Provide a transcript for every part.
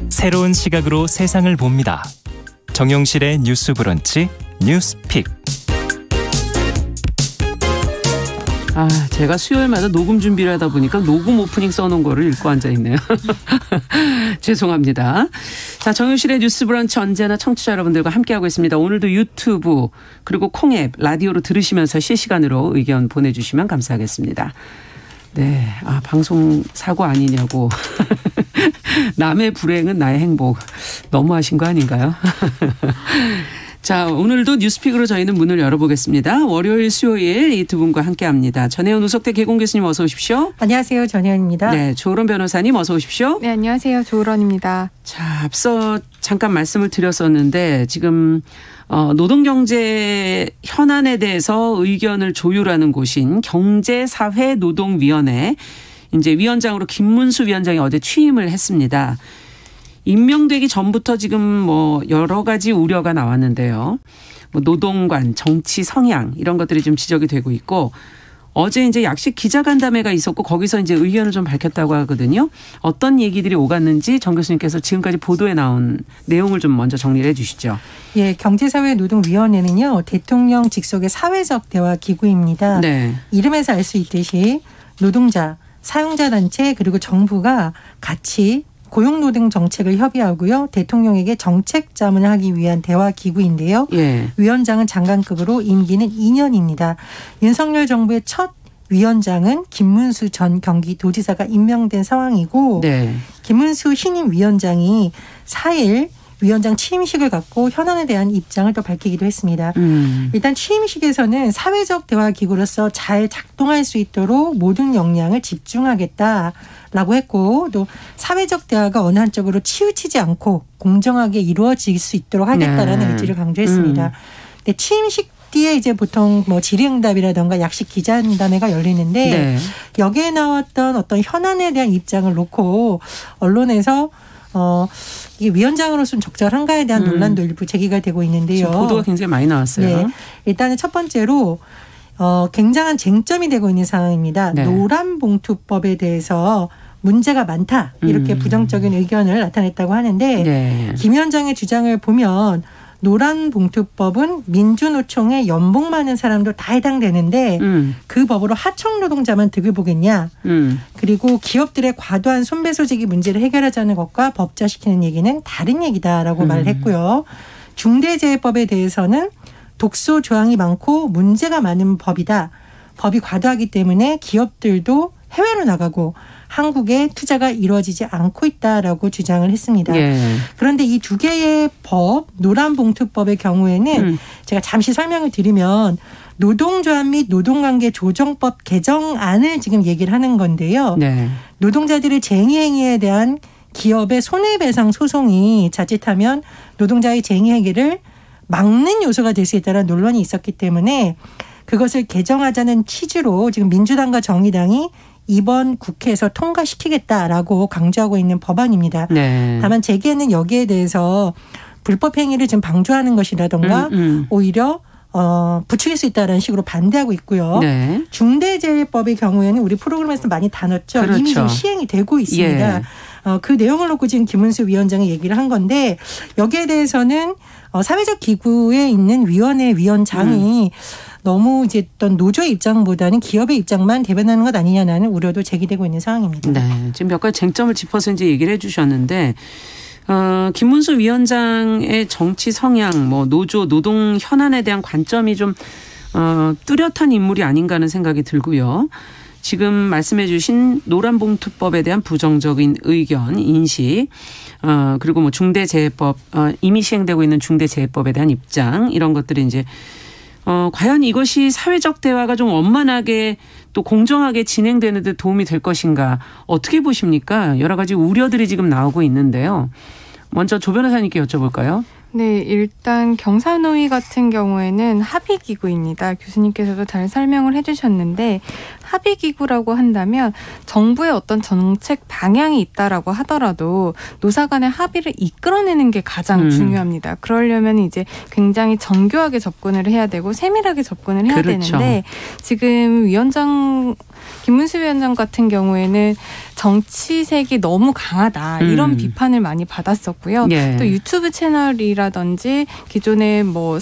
새로운 시각으로 세상을 봅니다. 정용실의 뉴스 브런치 뉴스픽. 제가 수요일마다 녹음 준비를 하다 보니까 녹음 오프닝 써놓은 거를 읽고 앉아있네요. 죄송합니다. 자, 정용실의 뉴스 브런치 언제나 청취자 여러분들과 함께하고 있습니다. 오늘도 유튜브 그리고 콩앱 라디오로 들으시면서 실시간으로 의견 보내주시면 감사하겠습니다. 네, 방송 사고 아니냐고. 남의 불행은 나의 행복. 너무하신 거 아닌가요? 자, 오늘도 뉴스픽으로 저희는 문을 열어보겠습니다. 월요일, 수요일 이 두 분과 함께합니다. 전혜연 우석대 개공 교수님 어서 오십시오. 안녕하세요. 전혜연입니다. 네, 조으론 변호사님 어서 오십시오. 네, 안녕하세요. 조으론입니다. 자, 앞서 잠깐 말씀을 드렸었는데 지금 노동경제 현안에 대해서 의견을 조율하는 곳인 경제사회노동위원회 이제 위원장으로 김문수 위원장이 어제 취임을 했습니다. 임명되기 전부터 지금 여러 가지 우려가 나왔는데요. 노동관, 정치 성향 이런 것들이 좀 지적이 되고 있고 어제 이제 약식 기자간담회가 있었고 거기서 이제 의견을 좀 밝혔다고 하거든요. 어떤 얘기들이 오갔는지 정 교수님께서 지금까지 보도에 나온 내용을 좀 먼저 정리를 해 주시죠. 예, 경제사회노동위원회는요. 대통령 직속의 사회적 대화 기구입니다. 네. 이름에서 알 수 있듯이 노동자, 사용자 단체 그리고 정부가 같이 고용노동 정책을 협의하고요. 대통령에게 정책 자문을 하기 위한 대화 기구인데요. 예. 위원장은 장관급으로 임기는 2년입니다. 윤석열 정부의 첫 위원장은 김문수 전 경기도지사가 임명된 상황이고 네. 김문수 신임 위원장이 4일 위원장 취임식을 갖고 현안에 대한 입장을 또 밝히기도 했습니다. 일단 취임식에서는 사회적 대화 기구로서 잘 작동할 수 있도록 모든 역량을 집중하겠다라고 했고 또 사회적 대화가 어느 한쪽으로 치우치지 않고 공정하게 이루어질 수 있도록 하겠다라는 의지를 강조했습니다. 근데 취임식 뒤에 이제 보통 질의응답이라든가 약식 기자간담회가 열리는데 네. 여기에 나왔던 어떤 현안에 대한 입장을 놓고 언론에서 이게 위원장으로서 좀 적절한가에 대한 논란도 일부 제기가 되고 있는데요. 보도가 굉장히 많이 나왔어요. 네. 일단은 첫 번째로 굉장한 쟁점이 되고 있는 상황입니다. 네. 노란봉투법에 대해서 문제가 많다. 이렇게 부정적인 의견을 나타냈다고 하는데 네. 김 위원장의 주장을 보면 노란봉투법은 민주노총에 연봉 많은 사람도 다 해당되는데 그 법으로 하청 노동자만 득을 보겠냐. 그리고 기업들의 과도한 손배소지기 문제를 해결하자는 것과 법제화시키는 얘기는 다른 얘기다라고 말을 했고요. 중대재해법에 대해서는 독소 조항이 많고 문제가 많은 법이다. 법이 과도하기 때문에 기업들도 해외로 나가고 한국에 투자가 이루어지지 않고 있다라고 주장을 했습니다. 예. 그런데 이 두 개의 법, 노란봉투법의 경우에는 제가 잠시 설명을 드리면 노동조합 및 노동관계 조정법 개정안을 지금 얘기를 하는 건데요. 네. 노동자들의 쟁의행위에 대한 기업의 손해배상 소송이 자칫하면 노동자의 쟁의행위를 막는 요소가 될 수 있다는 논란이 있었기 때문에 그것을 개정하자는 취지로 지금 민주당과 정의당이 이번 국회에서 통과시키겠다라고 강조하고 있는 법안입니다. 네. 다만 제기에는 여기에 대해서 불법 행위를 지금 방조하는 것이라든가 오히려 부추길 수 있다는 식으로 반대하고 있고요. 네. 중대재해법의 경우에는 우리 프로그램에서 많이 다뤘죠. 그렇죠. 이미 지금 시행이 되고 있습니다. 예. 그 내용을 놓고 지금 김문수 위원장이 얘기를 한 건데 여기에 대해서는 사회적 기구에 있는 위원회 위원장이 너무 이제 어떤 노조의 입장보다는 기업의 입장만 대변하는 것 아니냐는 우려도 제기되고 있는 상황입니다. 네, 지금 몇 가지 쟁점을 짚어서 이제 얘기를 해주셨는데 김문수 위원장의 정치 성향, 노조, 노동 현안에 대한 관점이 좀 뚜렷한 인물이 아닌가 하는 생각이 들고요. 지금 말씀해 주신 노란봉투법에 대한 부정적인 의견, 인식, 그리고 중대재해법, 이미 시행되고 있는 중대재해법에 대한 입장 이런 것들이 이제 과연 이것이 사회적 대화가 좀 원만하게 또 공정하게 진행되는 데 도움이 될 것인가 어떻게 보십니까? 여러 가지 우려들이 지금 나오고 있는데요. 먼저 조 변호사님께 여쭤볼까요? 네, 일단 경사노위 같은 경우에는 합의기구입니다. 교수님께서도 잘 설명을 해주셨는데 합의기구라고 한다면 정부의 어떤 정책 방향이 있다라고 하더라도 노사 간의 합의를 이끌어내는 게 가장 중요합니다. 그러려면 이제 굉장히 정교하게 접근을 해야 되고 세밀하게 접근을 해야 되는데 지금 위원장 김문수 위원장 같은 경우에는 정치색이 너무 강하다 이런 비판을 많이 받았었고요. 예. 또 유튜브 채널이라든지 기존에 뭐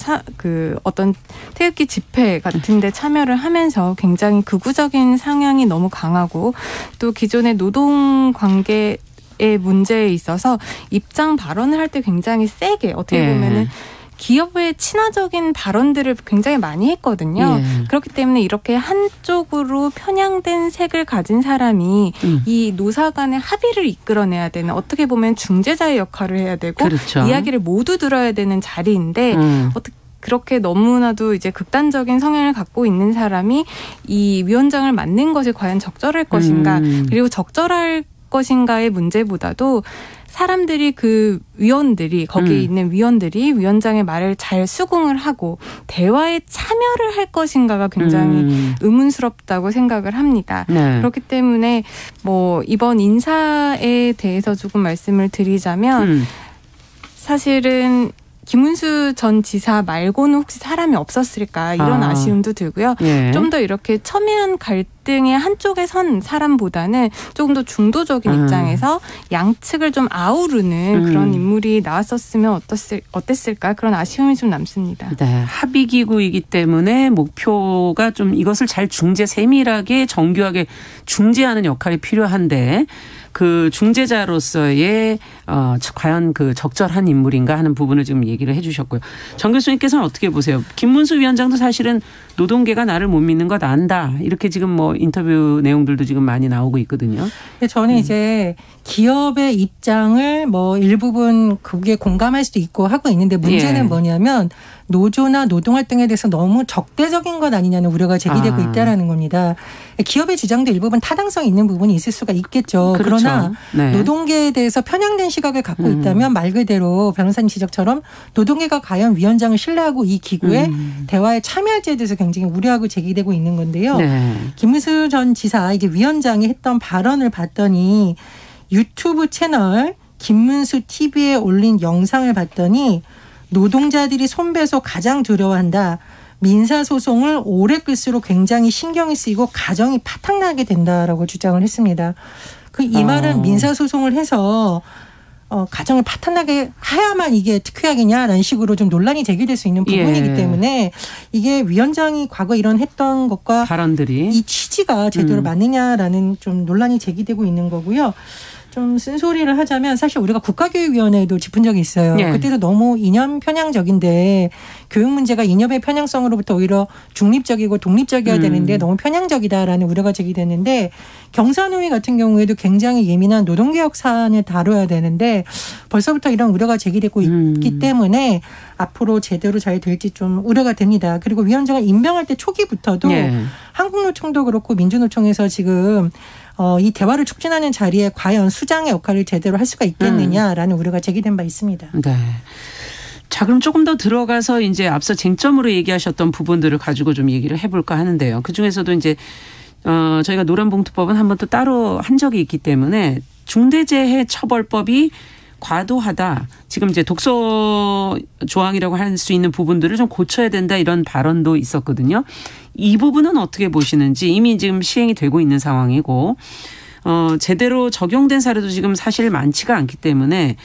어떤 태극기 집회 같은데 참여를 하면서 굉장히 극우적인 성향이 너무 강하고 또 기존의 노동 관계 의 문제에 있어서 입장 발언을 할 때 굉장히 세게 어떻게 보면은 기업의 친화적인 발언들을 굉장히 많이 했거든요. 그렇기 때문에 이렇게 한쪽으로 편향된 색을 가진 사람이 이 노사 간의 합의를 이끌어내야 되는 어떻게 보면 중재자의 역할을 해야 되고 그렇죠. 이야기를 모두 들어야 되는 자리인데 어떻게 그렇게 너무나도 이제 극단적인 성향을 갖고 있는 사람이 이 위원장을 맡는 것이 과연 적절할 것인가 그리고 적절할 것인가의 문제보다도 사람들이 그 위원들이 거기에 있는 위원들이 위원장의 말을 잘 수긍을 하고 대화에 참여를 할 것인가가 굉장히 의문스럽다고 생각을 합니다. 네. 그렇기 때문에 뭐 이번 인사에 대해서 조금 말씀을 드리자면 사실은 김문수 전 지사 말고는 혹시 사람이 없었을까 이런 아쉬움도 들고요. 예. 좀 더 이렇게 첨예한 갈등의 한쪽에 선 사람보다는 조금 더 중도적인 입장에서 양측을 좀 아우르는 그런 인물이 나왔었으면 어땠을까 그런 아쉬움이 좀 남습니다. 네, 합의기구이기 때문에 목표가 좀 이것을 잘 세밀하게 정교하게 중재하는 역할이 필요한데 그 중재자로서의 과연 그 적절한 인물인가 하는 부분을 지금 얘기를 해 주셨고요. 정 교수님께서는 어떻게 보세요? 김문수 위원장도 사실은 노동계가 나를 못 믿는 것 안다. 이렇게 지금 뭐 인터뷰 내용들도 지금 많이 나오고 있거든요. 근데 저는 이제 기업의 입장을 뭐 일부분 그게 공감할 수도 있고 하고 있는데 문제는 뭐냐면 노조나 노동활동에 대해서 너무 적대적인 것 아니냐는 우려가 제기되고 있다라는 겁니다. 기업의 주장도 일부분 타당성이 있는 부분이 있을 수가 있겠죠. 그렇죠. 그러나 노동계에 대해서 편향된 시각을 갖고 있다면 말 그대로 변호사님 지적처럼 노동계가 과연 위원장을 신뢰하고 이 기구에 대화에 참여할지에 대해서 굉장히 우려하고 제기되고 있는 건데요. 김문수 전 지사 이게 위원장이 했던 발언을 봤더니 유튜브 채널 김문수 TV에 올린 영상을 봤더니 노동자들이 손배소 가장 두려워한다. 민사소송을 오래 끌수록 굉장히 신경이 쓰이고 가정이 파탄나게 된다라고 주장을 했습니다. 이 말은 민사소송을 해서 가정을 파탄나게 해야만 이게 특효약이냐라는 식으로 좀 논란이 제기될 수 있는 부분이기 때문에 이게 위원장이 과거 이런 했던 것과 발언들이 이 취지가 제대로 맞느냐라는 좀 논란이 제기되고 있는 거고요. 좀 쓴소리를 하자면 사실 우리가 국가교육위원회도 짚은 적이 있어요. 그때도 너무 이념 편향적인데 교육 문제가 이념의 편향성으로부터 오히려 중립적이고 독립적이어야 되는데 너무 편향적이다라는 우려가 제기됐는데 경사노위 같은 경우에도 굉장히 예민한 노동개혁 사안을 다뤄야 되는데 벌써부터 이런 우려가 제기되고 있기 때문에 앞으로 제대로 잘 될지 좀 우려가 됩니다. 그리고 위원장을 임명할 때 초기부터도 한국노총도 그렇고 민주노총에서 지금 이 대화를 촉진하는 자리에 과연 수장의 역할을 제대로 할 수가 있겠느냐라는 우려가 제기된 바 있습니다. 네. 자, 그럼 조금 더 들어가서 이제 앞서 쟁점으로 얘기하셨던 부분들을 가지고 좀 얘기를 해볼까 하는데요. 그중에서도 이제 저희가 노란봉투법은 한 번 또 따로 한 적이 있기 때문에 중대재해처벌법이 과도하다. 지금 이제 독소 조항이라고 할 수 있는 부분들을 좀 고쳐야 된다 이런 발언도 있었거든요. 이 부분은 어떻게 보시는지 이미 지금 시행이 되고 있는 상황이고 제대로 적용된 사례도 지금 사실 많지가 않기 때문에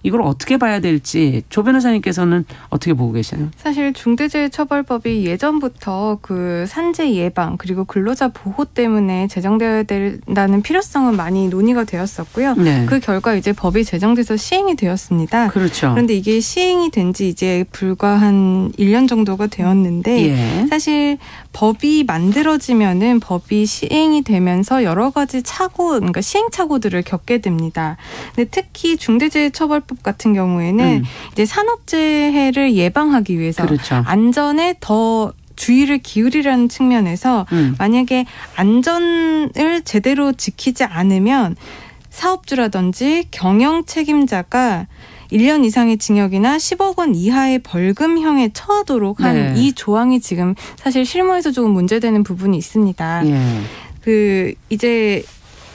이걸 어떻게 봐야 될지 조 변호사님께서는 어떻게 보고 계세요? 사실 중대재해처벌법이 예전부터 그 산재 예방 그리고 근로자 보호 때문에 제정되어야 된다는 필요성은 많이 논의가 되었었고요. 그 결과 이제 법이 제정돼서 시행이 되었습니다. 그렇죠. 그런데 이게 시행이 된 지 이제 불과 한 1년 정도가 되었는데 사실 법이 만들어지면은 법이 시행이 되면서 여러 가지 그러니까 시행착오들을 겪게 됩니다. 근데 특히 중대재해처벌법 같은 경우에는 이제 산업재해를 예방하기 위해서 안전에 더 주의를 기울이라는 측면에서 만약에 안전을 제대로 지키지 않으면 사업주라든지 경영 책임자가 1년 이상의 징역이나 10억 원 이하의 벌금형에 처하도록 한 이 조항이 지금 사실 실무에서 조금 문제되는 부분이 있습니다. 그 이제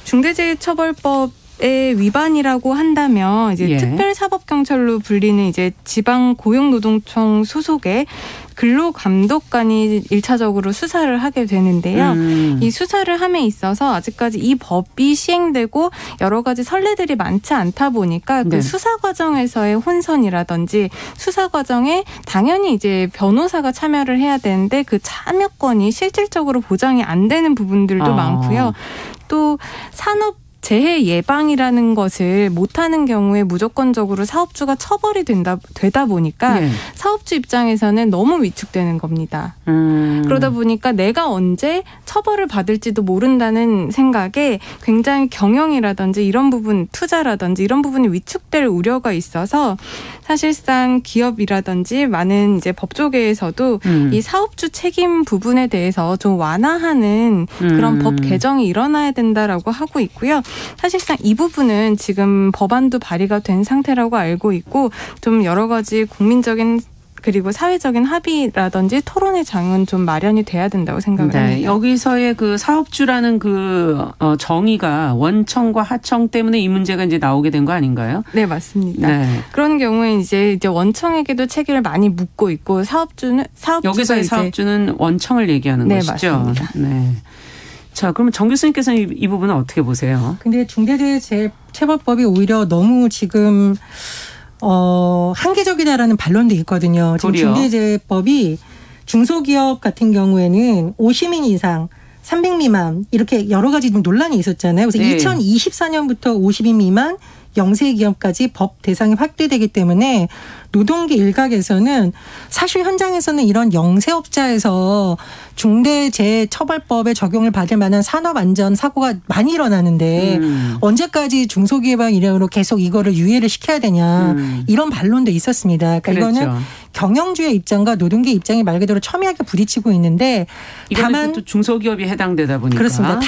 중대재해처벌법 의 위반이라고 한다면 이제 특별사법경찰로 불리는 이제 지방고용노동청 소속의 근로감독관이 1차적으로 수사를 하게 되는데요. 이 수사를 함에 있어서 아직까지 이 법이 시행되고 여러 가지 선례들이 많지 않다 보니까 그 수사 과정에서의 혼선이라든지 수사 과정에 당연히 이제 변호사가 참여를 해야 되는데 그 참여권이 실질적으로 보장이 안 되는 부분들도 많고요. 또 산업 재해 예방이라는 것을 못하는 경우에 무조건적으로 사업주가 처벌이 되다 보니까 사업주 입장에서는 너무 위축되는 겁니다. 그러다 보니까 내가 언제 처벌을 받을지도 모른다는 생각에 굉장히 경영이라든지 이런 부분, 투자라든지 이런 부분이 위축될 우려가 있어서 사실상 기업이라든지 많은 이제 법조계에서도 이 사업주 책임 부분에 대해서 좀 완화하는 그런 법 개정이 일어나야 된다라고 하고 있고요. 사실상 이 부분은 지금 법안도 발의가 된 상태라고 알고 있고 좀 여러 가지 국민적인 그리고 사회적인 합의라든지 토론의 장은 좀 마련이 돼야 된다고 생각을 합니다. 여기서의 그 사업주라는 그 정의가 원청과 하청 때문에 이 문제가 이제 나오게 된 거 아닌가요? 네, 맞습니다. 그런 경우에 이제 원청에게도 책임을 많이 묻고 있고 여기서의 사업주는 원청을 얘기하는 것이죠. 맞습니다. 네. 자, 그러면 정 교수님께서는 이 부분은 어떻게 보세요? 근데 중대재해처벌법이 오히려 너무 지금 한계적이다라는 반론도 있거든요. 지금 중대재해법이 중소기업 같은 경우에는 50인 이상 300 미만 이렇게 여러 가지 좀 논란이 있었잖아요. 그래서 2024년부터 50인 미만 영세기업까지 법 대상이 확대되기 때문에 노동계 일각에서는 사실 현장에서는 이런 영세업자에서 중대재해처벌법의 적용을 받을 만한 산업안전사고가 많이 일어나는데 언제까지 중소기업의 일행으로 계속 이거를 유예를 시켜야 되냐 이런 반론도 있었습니다. 그러니까 이거는 경영주의 입장과 노동계 입장이 말 그대로 첨예하게 부딪히고 있는데 다만 또 중소기업이 해당되다 보니까 그렇습니다.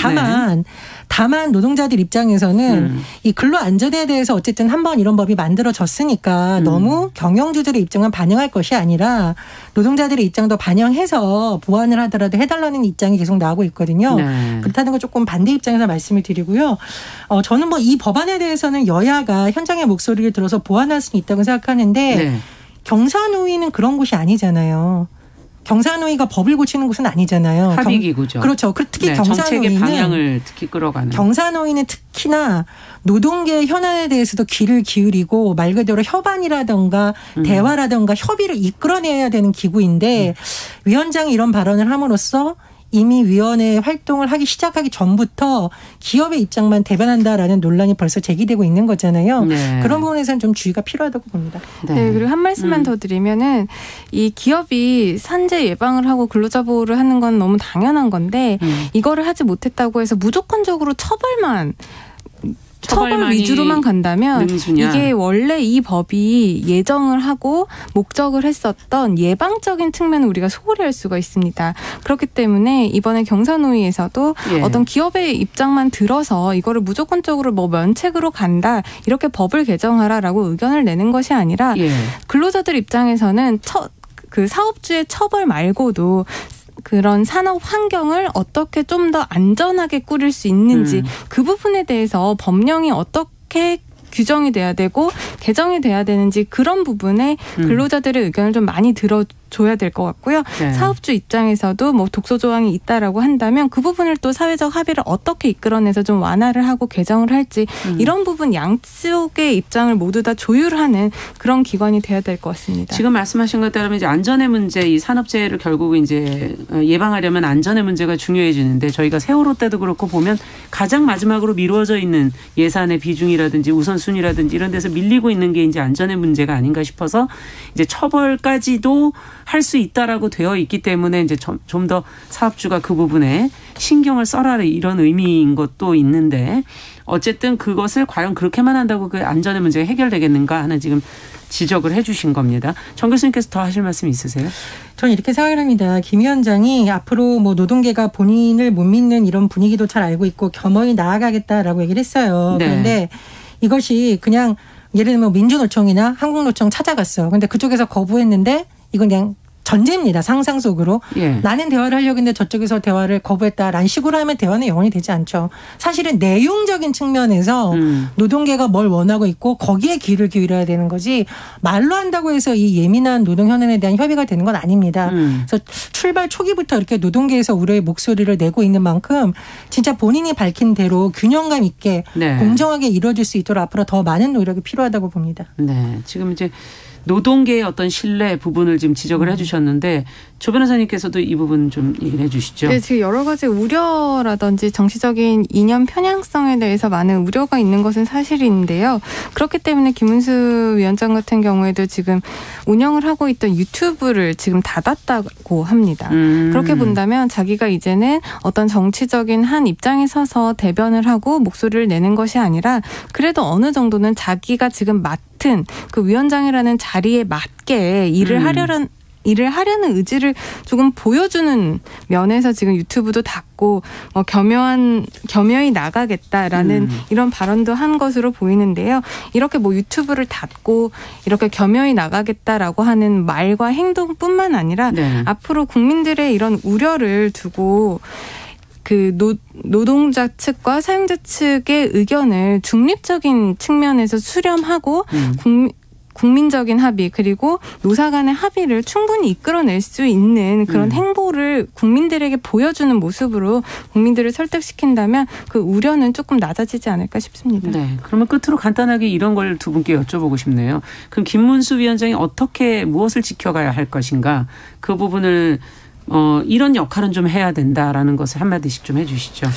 다만 노동자들 입장에서는 이 근로안전에 대해서 어쨌든 한번 이런 법이 만들어졌으니까 너무 경영주들의 입장만 반영할 것이 아니라 노동자들의 입장도 반영해서 보완을 하더라도 해달라는 입장이 계속 나오고 있거든요. 그렇다는 거 조금 반대 입장에서 말씀을 드리고요. 저는 뭐 이 법안에 대해서는 여야가 현장의 목소리를 들어서 보완할 수는 있다고 생각하는데 경사노위는 그런 곳이 아니잖아요. 경사노위가 법을 고치는 곳은 아니잖아요. 합의기구죠. 그렇죠. 특히 정책의 방향을 특히 끌어가는. 경사노위는 특히나 노동계의 현안에 대해서도 귀를 기울이고 말 그대로 협안이라든가 대화라든가 협의를 이끌어내야 되는 기구인데 위원장이 이런 발언을 함으로써 이미 위원회 활동을 하기 시작하기 전부터 기업의 입장만 대변한다라는 논란이 벌써 제기되고 있는 거잖아요. 그런 부분에서는 좀 주의가 필요하다고 봅니다. 네, 그리고 한 말씀만 더 드리면은 이 기업이 산재 예방을 하고 근로자 보호를 하는 건 너무 당연한 건데 이거를 하지 못했다고 해서 무조건적으로 처벌 위주로만 간다면 이게 원래 이 법이 예정을 하고 목적을 했었던 예방적인 측면을 우리가 소홀히 할 수가 있습니다. 그렇기 때문에 이번에 경사노위에서도 어떤 기업의 입장만 들어서 이거를 무조건적으로 뭐 면책으로 간다 이렇게 법을 개정하라라고 의견을 내는 것이 아니라 근로자들 입장에서는 그 사업주의 처벌 말고도 그런 산업 환경을 어떻게 좀 더 안전하게 꾸릴 수 있는지 그 부분에 대해서 법령이 어떻게 규정이 돼야 되고 개정이 돼야 되는지 그런 부분에 근로자들의 의견을 좀 많이 들어줘야 될 것 같고요. 사업주 입장에서도 뭐 독소 조항이 있다라고 한다면 그 부분을 또 사회적 합의를 어떻게 이끌어내서 좀 완화를 하고 개정을 할지 이런 부분 양쪽의 입장을 모두 다 조율하는 그런 기관이 돼야 될 것 같습니다. 지금 말씀하신 것 따르면 이제 안전의 문제, 이 산업재해를 결국 이제 예방하려면 안전의 문제가 중요해지는데 저희가 세월호 때도 그렇고 보면 가장 마지막으로 미루어져 있는 예산의 비중이라든지 우선순위라든지 이런 데서 밀리고 있는 게 이제 안전의 문제가 아닌가 싶어서 이제 처벌까지도 할 수 있다라고 되어 있기 때문에 이제 좀 더 사업주가 그 부분에 신경을 써라 이런 의미인 것도 있는데 어쨌든 그것을 과연 그렇게만 한다고 그 안전의 문제가 해결되겠는가 하는 지금 지적을 해 주신 겁니다. 정 교수님께서 더 하실 말씀 있으세요? 저는 이렇게 생각을 합니다. 김 위원장이 앞으로 뭐 노동계가 본인을 못 믿는 이런 분위기도 잘 알고 있고 겸허히 나아가겠다라고 얘기를 했어요. 그런데 이것이 그냥 예를 들면 민주노총이나 한국노총 찾아갔어. 근데 그쪽에서 거부했는데 이건 그냥 전제입니다. 상상 속으로. 예. 나는 대화를 하려고 했는데 저쪽에서 대화를 거부했다라는 식으로 하면 대화는 영원히 되지 않죠. 사실은 내용적인 측면에서 노동계가 뭘 원하고 있고 거기에 귀를 기울여야 되는 거지 말로 한다고 해서 이 예민한 노동 현안에 대한 협의가 되는 건 아닙니다. 그래서 출발 초기부터 이렇게 노동계에서 우려의 목소리를 내고 있는 만큼 진짜 본인이 밝힌 대로 균형감 있게 네. 공정하게 이루어질 수 있도록 앞으로 더 많은 노력이 필요하다고 봅니다. 네, 지금 이제 노동계의 어떤 신뢰 부분을 지금 지적을 해 주셨는데 조 변호사님께서도 이 부분 좀 얘기를 해 주시죠. 네, 지금 여러 가지 우려라든지 정치적인 이념 편향성에 대해서 많은 우려가 있는 것은 사실인데요. 그렇기 때문에 김문수 위원장 같은 경우에도 지금 운영을 하고 있던 유튜브를 지금 닫았다고 합니다. 그렇게 본다면 자기가 이제는 어떤 정치적인 한 입장에 서서 대변을 하고 목소리를 내는 것이 아니라 그래도 어느 정도는 자기가 지금 맡은 그 위원장이라는 자리에 맞게 일을 하려는 의지를 조금 보여주는 면에서 지금 유튜브도 닫고 겸허히 나가겠다라는 이런 발언도 한 것으로 보이는데요. 이렇게 유튜브를 닫고 이렇게 겸허히 나가겠다라고 하는 말과 행동뿐만 아니라 네. 앞으로 국민들의 이런 우려를 두고 그 노동자 측과 사용자 측의 의견을 중립적인 측면에서 수렴하고 국민적인 합의 그리고 노사 간의 합의를 충분히 이끌어낼 수 있는 그런 행보를 국민들에게 보여주는 모습으로 국민들을 설득시킨다면 그 우려는 조금 낮아지지 않을까 싶습니다. 네, 그러면 끝으로 간단하게 이런 걸 두 분께 여쭤보고 싶네요. 그럼 김문수 위원장이 어떻게 무엇을 지켜가야 할 것인가 그 부분을 이런 역할은 좀 해야 된다라는 것을 한마디씩 좀 해 주시죠.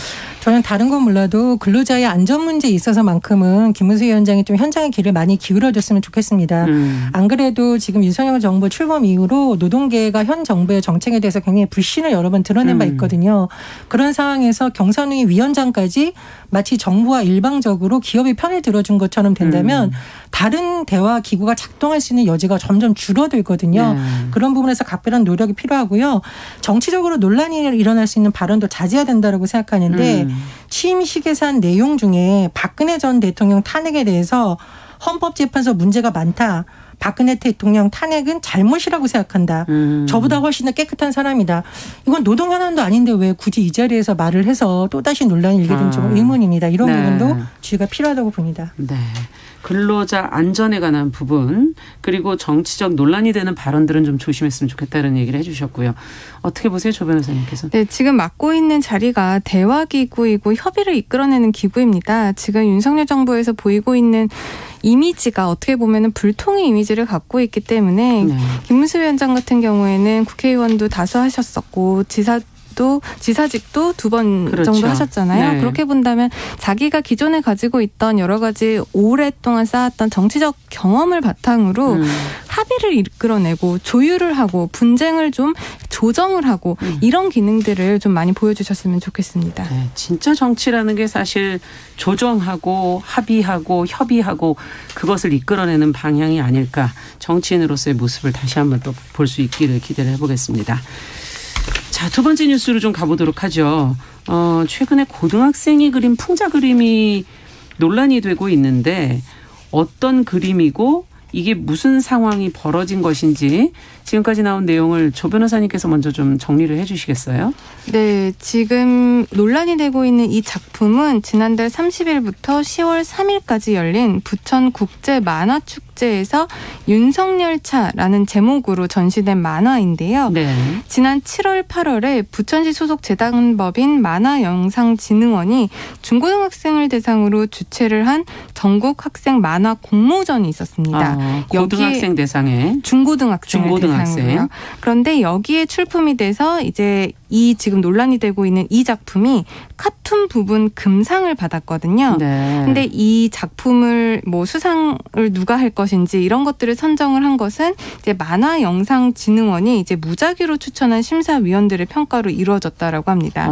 저는 다른 건 몰라도 근로자의 안전 문제에 있어서만큼은 김문수 위원장이 좀 현장의 귀를 많이 기울여줬으면 좋겠습니다. 안 그래도 지금 윤석열 정부 출범 이후로 노동계가 현 정부의 정책에 대해서 굉장히 불신을 여러 번 드러낸 바 있거든요. 그런 상황에서 경선위 위원장까지 마치 정부와 일방적으로 기업의 편을 들어준 것처럼 된다면 다른 대화 기구가 작동할 수 있는 여지가 점점 줄어들거든요. 그런 부분에서 각별한 노력이 필요하고요. 정치적으로 논란이 일어날 수 있는 발언도 자제해야 된다고 생각하는데 취임식에서 한 내용 중에 박근혜 전 대통령 탄핵에 대해서 헌법재판소 문제가 많다. 박근혜 대통령 탄핵은 잘못이라고 생각한다. 저보다 훨씬 더 깨끗한 사람이다. 이건 노동 현안도 아닌데 왜 굳이 이 자리에서 말을 해서 또다시 논란이 일게 되면 좀 의문입니다. 이런 부분도 주의가 필요하다고 봅니다. 네. 근로자 안전에 관한 부분 그리고 정치적 논란이 되는 발언들은 좀 조심했으면 좋겠다는 얘기를 해 주셨고요. 어떻게 보세요, 조 변호사님께서? 네, 지금 맡고 있는 자리가 대화기구이고 협의를 이끌어내는 기구입니다. 지금 윤석열 정부에서 보이고 있는 이미지가 어떻게 보면 불통의 이미지를 갖고 있기 때문에 김문수 위원장 같은 경우에는 국회의원도 다수 하셨었고 지사직도 2번 그렇죠. 정도 하셨잖아요. 네. 그렇게 본다면 자기가 기존에 가지고 있던 여러 가지 오랫동안 쌓았던 정치적 경험을 바탕으로 합의를 이끌어내고 조율을 하고 분쟁을 좀 조정을 하고 이런 기능들을 좀 많이 보여주셨으면 좋겠습니다. 네, 진짜 정치라는 게 사실 조정하고 합의하고 협의하고 그것을 이끌어내는 방향이 아닐까. 정치인으로서의 모습을 다시 한번 또 볼 수 있기를 기대를 해보겠습니다. 자, 두 번째 뉴스로 좀 가보도록 하죠. 최근에 고등학생이 그린 풍자 그림이 논란이 되고 있는데 어떤 그림이고 이게 무슨 상황이 벌어진 것인지 지금까지 나온 내용을 조 변호사님께서 먼저 좀 정리를 해 주시겠어요? 네, 지금 논란이 되고 있는 이 작품은 지난달 30일부터 10월 3일까지 열린 부천 국제 만화축제에서 윤석열차라는 제목으로 전시된 만화인데요. 네. 지난 7월 8월에 부천시 소속 재단법인 만화영상진흥원이 중고등학생을 대상으로 주최를 한 전국 학생 만화 공모전이 있었습니다. 고등학생 대상에 중고등학생. 그런데 여기에 출품이 돼서 이제 이 지금 논란이 되고 있는 이 작품이 카툰 부분 금상을 받았거든요. 네. 근데 이 작품을 수상을 누가 할 것인지 이런 것들을 선정을 한 것은 이제 만화영상진흥원이 이제 무작위로 추천한 심사위원들의 평가로 이루어졌다라고 합니다.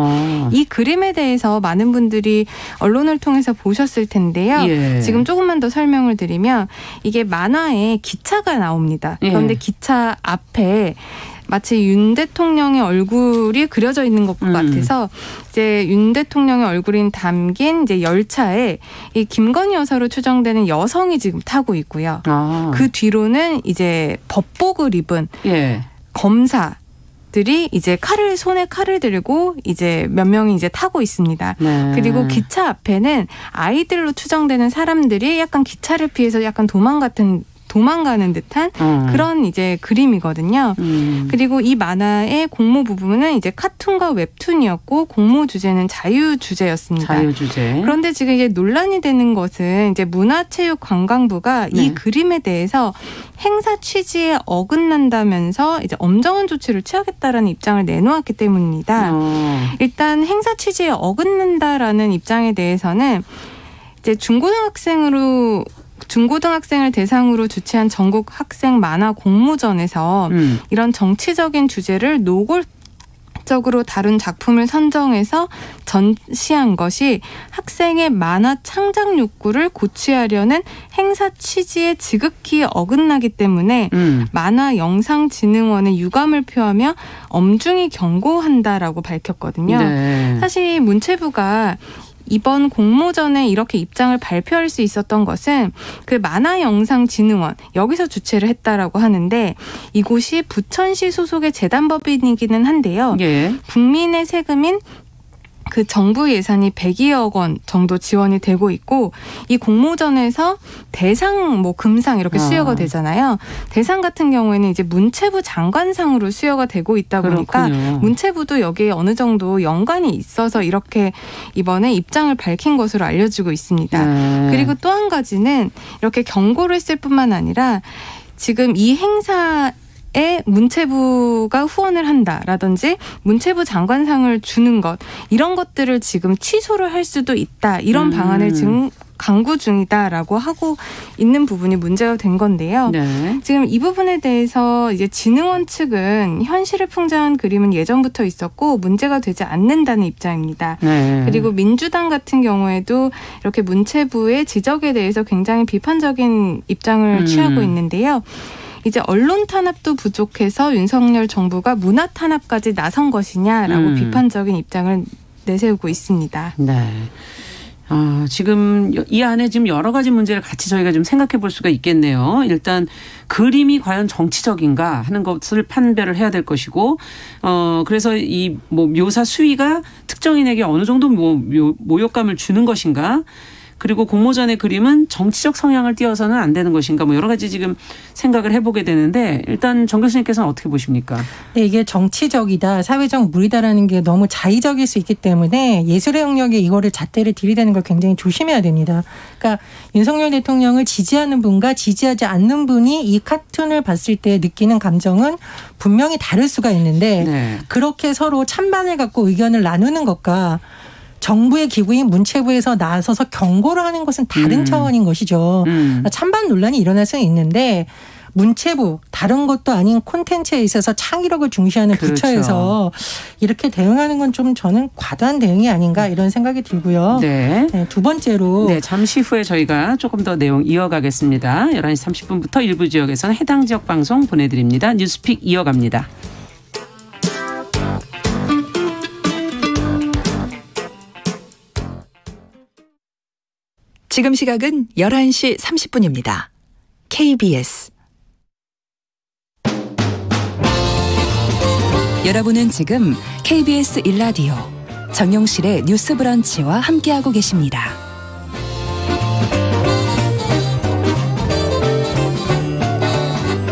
이 그림에 대해서 많은 분들이 언론을 통해서 보셨을 텐데요. 예. 지금 조금만 더 설명을 드리면 이게 만화에 기차가 나옵니다. 그런데 기차 앞에 마치 윤 대통령의 얼굴이 그려져 있는 것 같아서 이제 윤 대통령의 얼굴이 담긴 이제 열차에 이 김건희 여사로 추정되는 여성이 지금 타고 있고요. 그 뒤로는 이제 법복을 입은 검사들이 이제 손에 칼을 들고 이제 몇 명이 이제 타고 있습니다. 네. 그리고 기차 앞에는 아이들로 추정되는 사람들이 약간 기차를 피해서 약간 도망가는 듯한 그런 이제 그림이거든요. 그리고 이 만화의 공모 부분은 이제 카툰과 웹툰이었고 공모 주제는 자유 주제였습니다. 자유 주제. 그런데 지금 이제 논란이 되는 것은 이제 문화체육관광부가 이 그림에 대해서 행사 취지에 어긋난다면서 이제 엄정한 조치를 취하겠다라는 입장을 내놓았기 때문입니다. 일단 행사 취지에 어긋난다라는 입장에 대해서는 이제 중고등학생을 대상으로 주최한 전국 학생 만화 공모전에서 이런 정치적인 주제를 노골적으로 다룬 작품을 선정해서 전시한 것이 학생의 만화 창작 욕구를 고취하려는 행사 취지에 지극히 어긋나기 때문에 만화영상진흥원의 유감을 표하며 엄중히 경고한다라고 밝혔거든요. 네. 사실 문체부가 이번 공모전에 이렇게 입장을 발표할 수 있었던 것은 그 만화영상진흥원 여기서 주최를 했다라고 하는데 이곳이 부천시 소속의 재단법인이기는 한데요. 예. 국민의 세금인 그 정부 예산이 102억 원 정도 지원이 되고 있고 이 공모전에서 대상 금상 이렇게 수여가 되잖아요. 대상 같은 경우에는 이제 문체부 장관상으로 수여가 되고 있다 보니까 그렇군요. 문체부도 여기에 어느 정도 연관이 있어서 이렇게 이번에 입장을 밝힌 것으로 알려지고 있습니다. 그리고 또 한 가지는 이렇게 경고를 했을 뿐만 아니라 지금 이 행사에 문체부가 후원을 한다라든지 문체부 장관상을 주는 것 이런 것들을 지금 취소를 할 수도 있다. 이런 방안을 지금 강구 중이다라고 하고 있는 부분이 문제가 된 건데요. 네. 지금 이 부분에 대해서 이제 진흥원 측은 현실을 풍자한 그림은 예전부터 있었고 문제가 되지 않는다는 입장입니다. 네. 그리고 민주당 같은 경우에도 이렇게 문체부의 지적에 대해서 굉장히 비판적인 입장을 취하고 있는데요. 이제 언론 탄압도 부족해서 윤석열 정부가 문화 탄압까지 나선 것이냐라고 비판적인 입장을 내세우고 있습니다. 네. 지금 이 안에 지금 여러 가지 문제를 같이 저희가 좀 생각해 볼 수가 있겠네요. 일단 그림이 과연 정치적인가 하는 것을 판별을 해야 될 것이고, 그래서 이 묘사 수위가 특정인에게 어느 정도 모욕감을 주는 것인가. 그리고 공모전의 그림은 정치적 성향을 띄어서는 안 되는 것인가 여러 가지 지금 생각을 해보게 되는데 일단 정 교수님께서는 어떻게 보십니까? 네, 이게 정치적이다, 사회적 무리다라는 게 너무 자의적일 수 있기 때문에 예술의 영역에 이거를 잣대를 들이대는 걸 굉장히 조심해야 됩니다. 그러니까 윤석열 대통령을 지지하는 분과 지지하지 않는 분이 이 카툰을 봤을 때 느끼는 감정은 분명히 다를 수가 있는데 네. 그렇게 서로 찬반을 갖고 의견을 나누는 것과 정부의 기구인 문체부에서 나서서 경고를 하는 것은 다른 차원인 것이죠. 찬반 논란이 일어날 수는 있는데 문체부 다른 것도 아닌 콘텐츠에 있어서 창의력을 중시하는 그렇죠. 부처에서 이렇게 대응하는 건 좀 저는 과도한 대응이 아닌가 이런 생각이 들고요. 네. 네, 두 번째로 잠시 후에 저희가 조금 더 내용 이어가겠습니다. 11시 30분부터 일부 지역에서는 해당 지역 방송 보내드립니다. 뉴스픽 이어갑니다. 지금 시각은 11시 30분입니다. KBS 여러분은 지금 KBS 1라디오 정용실의 뉴스 브런치와 함께하고 계십니다.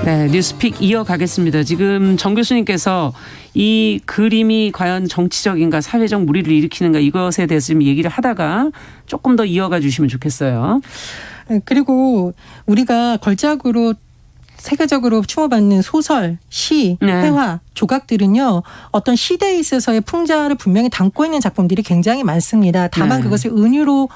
네, 뉴스픽 이어가겠습니다. 지금 정 교수님께서 이 그림이 과연 정치적인가 사회적 무리를 일으키는가 이것에 대해서 좀 얘기를 하다가 조금 더 이어가 주시면 좋겠어요. 그리고 우리가 걸작으로 세계적으로 추모받는 소설, 시, 회화, 조각들은요. 어떤 시대에 있어서의 풍자를 분명히 담고 있는 작품들이 굉장히 많습니다. 다만 그것을 은유로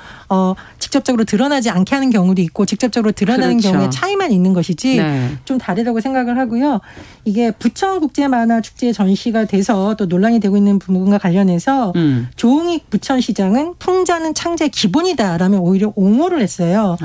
직접적으로 드러나지 않게 하는 경우도 있고 직접적으로 드러나는 그렇죠. 경우에 차이만 있는 것이지 좀 다르다고 생각을 하고요. 이게 부천국제만화축제 전시가 돼서 또 논란이 되고 있는 부분과 관련해서 조응익 부천시장은 풍자는 창제의 기본이다라며 오히려 옹호를 했어요.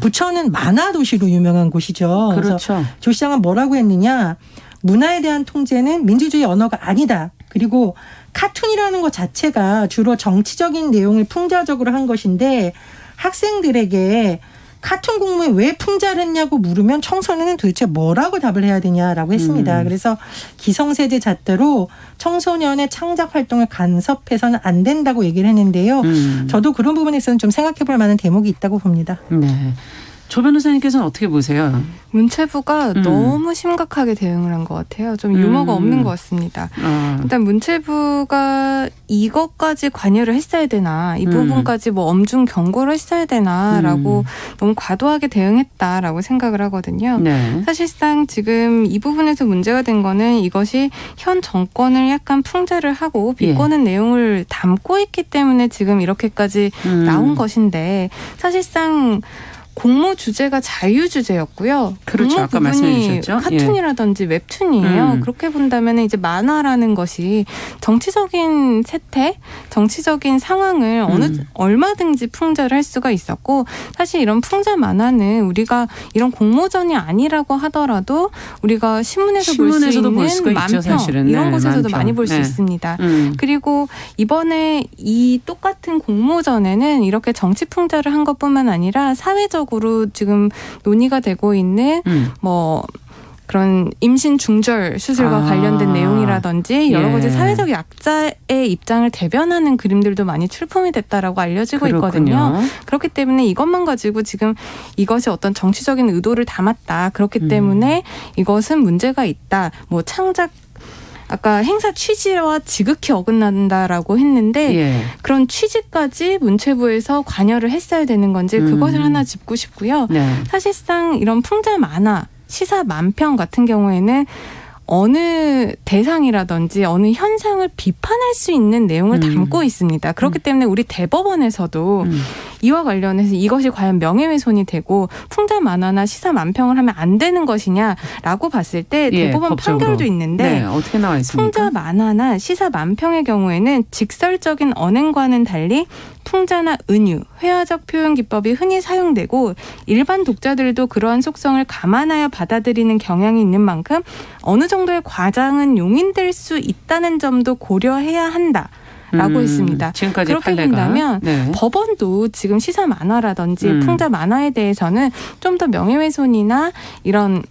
부천은 만화 도시로 유명한 곳이죠. 그렇죠. 조 시장은 뭐라고 했느냐. 문화에 대한 통제는 민주주의 언어가 아니다. 그리고 카툰이라는 것 자체가 주로 정치적인 내용을 풍자적으로 한 것인데 학생들에게 카툰 공모에 왜 풍자를 했냐고 물으면 청소년은 도대체 뭐라고 답을 해야 되냐라고 했습니다. 그래서 기성세대 잣대로 청소년의 창작 활동을 간섭해서는 안 된다고 얘기를 했는데요. 저도 그런 부분에서는 좀 생각해 볼 만한 대목이 있다고 봅니다. 네. 조 변호사님께서는 어떻게 보세요? 문체부가 너무 심각하게 대응을 한 것 같아요. 좀 유머가 없는 것 같습니다. 일단 문체부가 이것까지 관여를 했어야 되나, 이 부분까지 뭐 엄중 경고를 했어야 되나라고 너무 과도하게 대응했다라고 생각을 하거든요. 네. 사실상 지금 이 부분에서 문제가 된 거는 이것이 현 정권을 약간 풍자를 하고 비꼬는 내용을 담고 있기 때문에 지금 이렇게까지 나온 것인데, 사실상 공모 주제가 자유 주제였고요. 그렇죠. 아까 말씀해 주셨죠. 카툰이라든지 웹툰이에요. 그렇게 본다면 이제 만화라는 것이 정치적인 세태, 정치적인 상황을 얼마든지 풍자를 할 수가 있었고, 사실 이런 풍자 만화는 우리가 이런 공모전이 아니라고 하더라도 우리가 신문에서 볼 수 있는 만평, 사실은. 이런 곳에서도 만평. 많이 볼 수 있습니다. 그리고 이번에 이 똑같은 공모전에는 이렇게 정치 풍자를 한 것뿐만 아니라 사회적 으로 지금 논의가 되고 있는 뭐 그런 임신 중절 수술과 관련된 내용이라든지 여러 가지 사회적 약자의 입장을 대변하는 그림들도 많이 출품이 됐다라고 알려지고 있거든요. 그렇기 때문에 이것만 가지고 지금 이것이 어떤 정치적인 의도를 담았다. 그렇기 때문에 이것은 문제가 있다. 뭐 창작 아까 행사 취지와 지극히 어긋난다라고 했는데 그런 취지까지 문체부에서 관여를 했어야 되는 건지 그것을 하나 짚고 싶고요. 사실상 이런 풍자 만화, 시사 만평 같은 경우에는 어느 대상이라든지 어느 현상을 비판할 수 있는 내용을 담고 있습니다. 그렇기 때문에 우리 대법원에서도 이와 관련해서 이것이 과연 명예훼손이 되고 풍자 만화나 시사 만평을 하면 안 되는 것이냐라고 봤을 때 대법원 판결도 있는데 어떻게 나와 있습니까? 풍자 만화나 시사 만평의 경우에는 직설적인 언행과는 달리 풍자나 은유, 회화적 표현 기법이 흔히 사용되고 일반 독자들도 그러한 속성을 감안하여 받아들이는 경향이 있는 만큼 어느 정도의 과장은 용인될 수 있다는 점도 고려해야 한다. 라고 했습니다. 지금까지 그렇게 판례가. 본다면 법원도 지금 시사 만화라든지 풍자 만화에 대해서는 좀 더 명예훼손이나 이런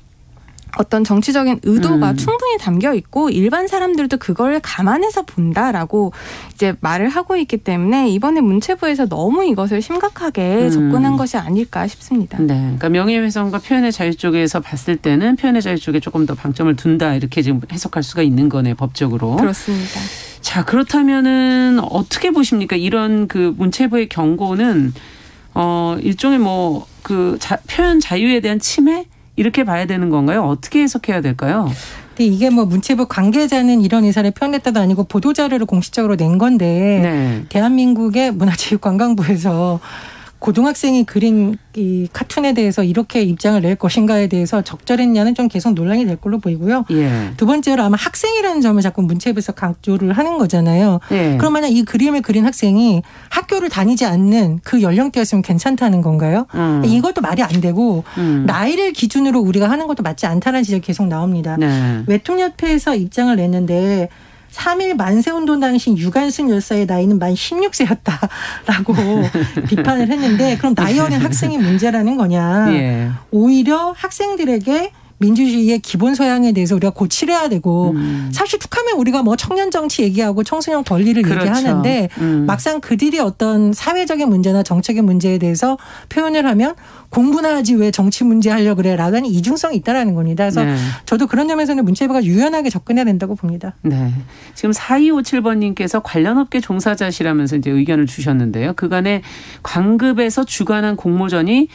어떤 정치적인 의도가 충분히 담겨 있고 일반 사람들도 그걸 감안해서 본다라고 이제 말을 하고 있기 때문에 이번에 문체부에서 너무 이것을 심각하게 접근한 것이 아닐까 싶습니다. 네, 그러니까 명예훼손과 표현의 자유 쪽에서 봤을 때는 표현의 자유 쪽에 조금 더 방점을 둔다 이렇게 지금 해석할 수가 있는 거네 법적으로. 그렇습니다. 자, 그렇다면은 어떻게 보십니까? 이런 그 문체부의 경고는 일종의 뭐 그 표현 자유에 대한 침해? 이렇게 봐야 되는 건가요? 어떻게 해석해야 될까요? 근데 이게 뭐 문체부 관계자는 이런 의사를 표현했다도 아니고 보도자료를 공식적으로 낸 건데 대한민국의 문화체육관광부에서 고등학생이 그린 이 카툰에 대해서 이렇게 입장을 낼 것인가에 대해서 적절했냐는 좀 계속 논란이 될 걸로 보이고요. 두 번째로 아마 학생이라는 점을 자꾸 문체부에서 강조를 하는 거잖아요. 그럼 만약 이 그림을 그린 학생이 학교를 다니지 않는 그 연령대였으면 괜찮다는 건가요? 이것도 말이 안 되고 나이를 기준으로 우리가 하는 것도 맞지 않다는 지적이 계속 나옵니다. 웹툰협회에서 입장을 냈는데 3.1 만세운동 당시 유관순 열사의 나이는 만 16세였다라고 비판을 했는데 그럼 나이 어린 학생이 문제라는 거냐. 오히려 학생들에게 민주주의의 기본 소양에 대해서 우리가 고치려야 되고 사실 툭하면 우리가 뭐 청년 정치 얘기하고 청소년 권리를 얘기하는데 막상 그들이 어떤 사회적인 문제나 정책의 문제에 대해서 표현을 하면 공부나 하지 왜 정치 문제 하려고 그래 라는 이중성이 있다라는 겁니다. 그래서 저도 그런 점에서는 문체부가 유연하게 접근해야 된다고 봅니다. 네. 지금 4257번님께서 관련 업계 종사자시라면서 이제 의견을 주셨는데요. 그간에 관급에서 주관한 공모전이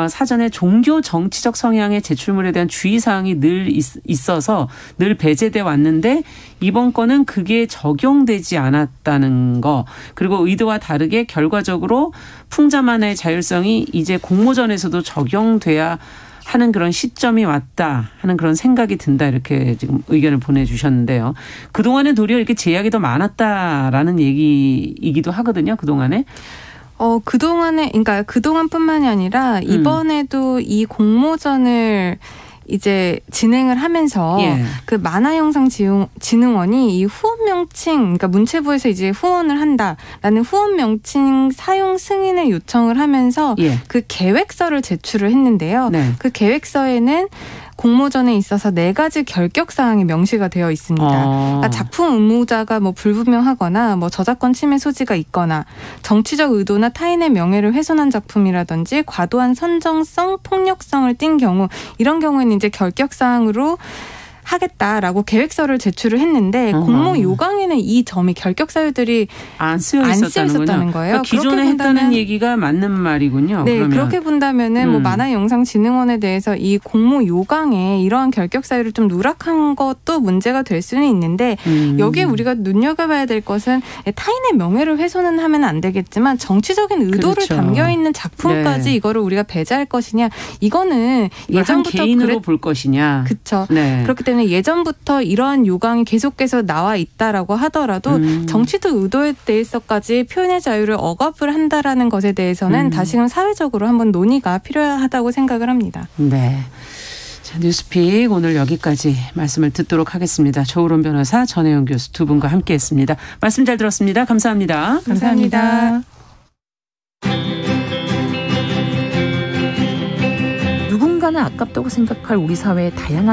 사전에 종교 정치적 성향의 제출물에 대한 주의사항이 늘 있어서 늘 배제돼 왔는데 이번 건은 그게 적용되지 않았다는 거 그리고 의도와 다르게 결과적으로 풍자만의 자율성이 이제 공모전에서도 적용돼야 하는 그런 시점이 왔다 하는 그런 생각이 든다 이렇게 지금 의견을 보내주셨는데요. 그동안에 도리어 이렇게 제약이 더 많았다라는 얘기이기도 하거든요. 그동안에. 그동안뿐만이 아니라 이번에도 이 공모전을 이제 진행을 하면서 그 만화영상진흥원이 이 후원 명칭, 그러니까 문체부에서 이제 후원을 한다라는 후원 명칭 사용 승인을 요청을 하면서 그 계획서를 제출을 했는데요. 그 계획서에는 공모전에 있어서 4가지 결격 사항이 명시가 되어 있습니다. 그러니까 작품 의무자가 뭐 불분명하거나 뭐 저작권 침해 소지가 있거나 정치적 의도나 타인의 명예를 훼손한 작품이라든지 과도한 선정성, 폭력성을 띈 경우, 이런 경우에는 이제 결격 사항으로 하겠다라고 계획서를 제출을 했는데 공모 요강에는 이 점이 결격 사유들이 안 쓰여 있었다는 거예요. 그러니까 기존에 했다는 얘기가 맞는 말이군요. 네, 그러면. 그렇게 본다면은 뭐 만화영상진흥원에 대해서 이 공모 요강에 이러한 결격 사유를 좀 누락한 것도 문제가 될 수는 있는데 여기에 우리가 눈여겨봐야 될 것은 타인의 명예를 훼손은 하면 안 되겠지만 정치적인 의도를 담겨 있는 작품까지 이거를 우리가 배제할 것이냐, 이거는 예전부터 개인으로 볼 것이냐. 그렇죠. 그렇기 때문에 예전부터 이러한 요강이 계속해서 나와 있다라고 하더라도 정치적 의도에 대해서까지 표현의 자유를 억압을 한다라는 것에 대해서는 다시금 사회적으로 한번 논의가 필요하다고 생각을 합니다. 네. 자, 뉴스픽 오늘 여기까지 말씀을 듣도록 하겠습니다. 조으론 변호사, 전혜영 교수 두 분과 함께했습니다. 말씀 잘 들었습니다. 감사합니다. 감사합니다. 누군가는 아깝다고 생각할 우리 사회의 다양한